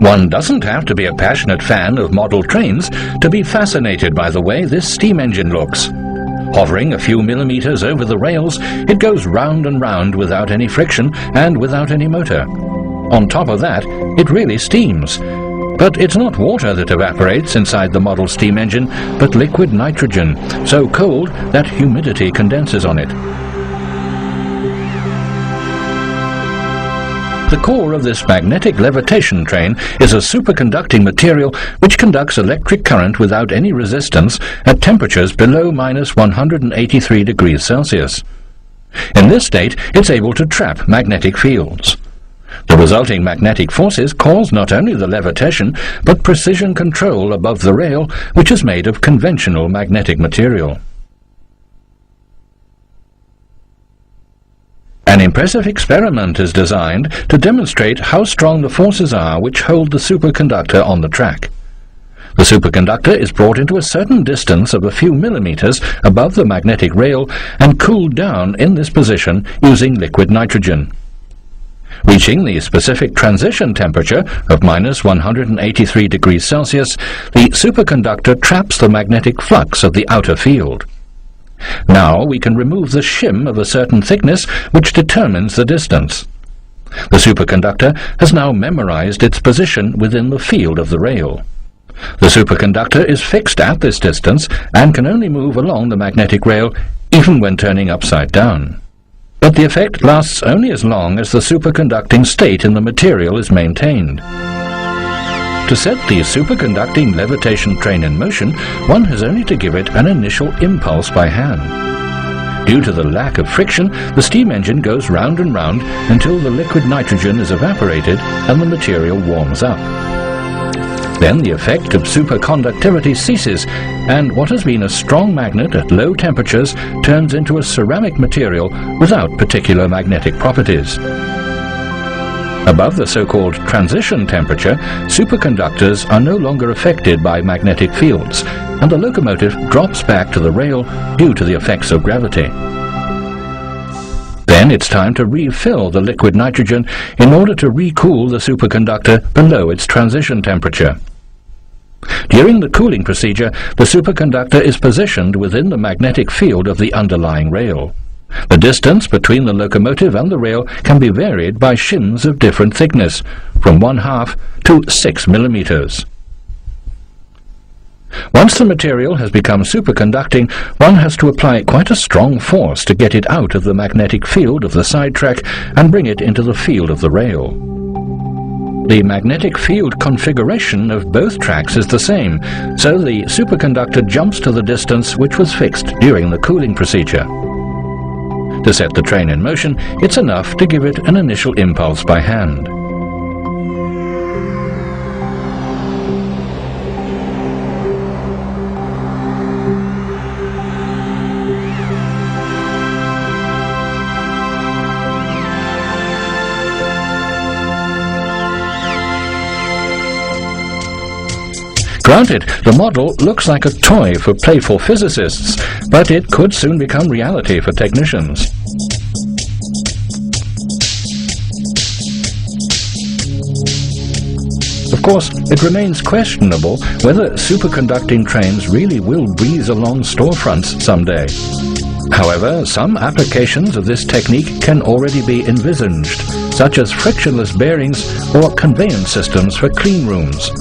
One doesn't have to be a passionate fan of model trains to be fascinated by the way this steam engine looks. Hovering a few millimeters over the rails, it goes round and round without any friction and without any motor. On top of that, it really steams. But it's not water that evaporates inside the model steam engine, but liquid nitrogen, so cold that humidity condenses on it. The core of this magnetic levitation train is a superconducting material which conducts electric current without any resistance at temperatures below -183 degrees Celsius. In this state, it's able to trap magnetic fields. The resulting magnetic forces cause not only the levitation, but precision control above the rail, which is made of conventional magnetic material. An impressive experiment is designed to demonstrate how strong the forces are which hold the superconductor on the track. The superconductor is brought into a certain distance of a few millimeters above the magnetic rail and cooled down in this position using liquid nitrogen. Reaching the specific transition temperature of -183 degrees Celsius, the superconductor traps the magnetic flux of the outer field. Now we can remove the shim of a certain thickness which determines the distance. The superconductor has now memorized its position within the field of the rail. The superconductor is fixed at this distance and can only move along the magnetic rail even when turning upside down. But the effect lasts only as long as the superconducting state in the material is maintained. To set the superconducting levitation train in motion, one has only to give it an initial impulse by hand. Due to the lack of friction, the steam engine goes round and round until the liquid nitrogen is evaporated and the material warms up. Then the effect of superconductivity ceases, and what has been a strong magnet at low temperatures turns into a ceramic material without particular magnetic properties. Above the so-called transition temperature, superconductors are no longer affected by magnetic fields, and the locomotive drops back to the rail due to the effects of gravity. Then it's time to refill the liquid nitrogen in order to recool the superconductor below its transition temperature. During the cooling procedure, the superconductor is positioned within the magnetic field of the underlying rail. The distance between the locomotive and the rail can be varied by shims of different thickness, from 1/2 to 6 millimeters. Once the material has become superconducting, one has to apply quite a strong force to get it out of the magnetic field of the sidetrack and bring it into the field of the rail. The magnetic field configuration of both tracks is the same, so the superconductor jumps to the distance which was fixed during the cooling procedure. To set the train in motion, it's enough to give it an initial impulse by hand. Granted, the model looks like a toy for playful physicists, but it could soon become reality for technicians. Of course, it remains questionable whether superconducting trains really will breeze along storefronts someday. However, some applications of this technique can already be envisaged, such as frictionless bearings or conveyance systems for clean rooms.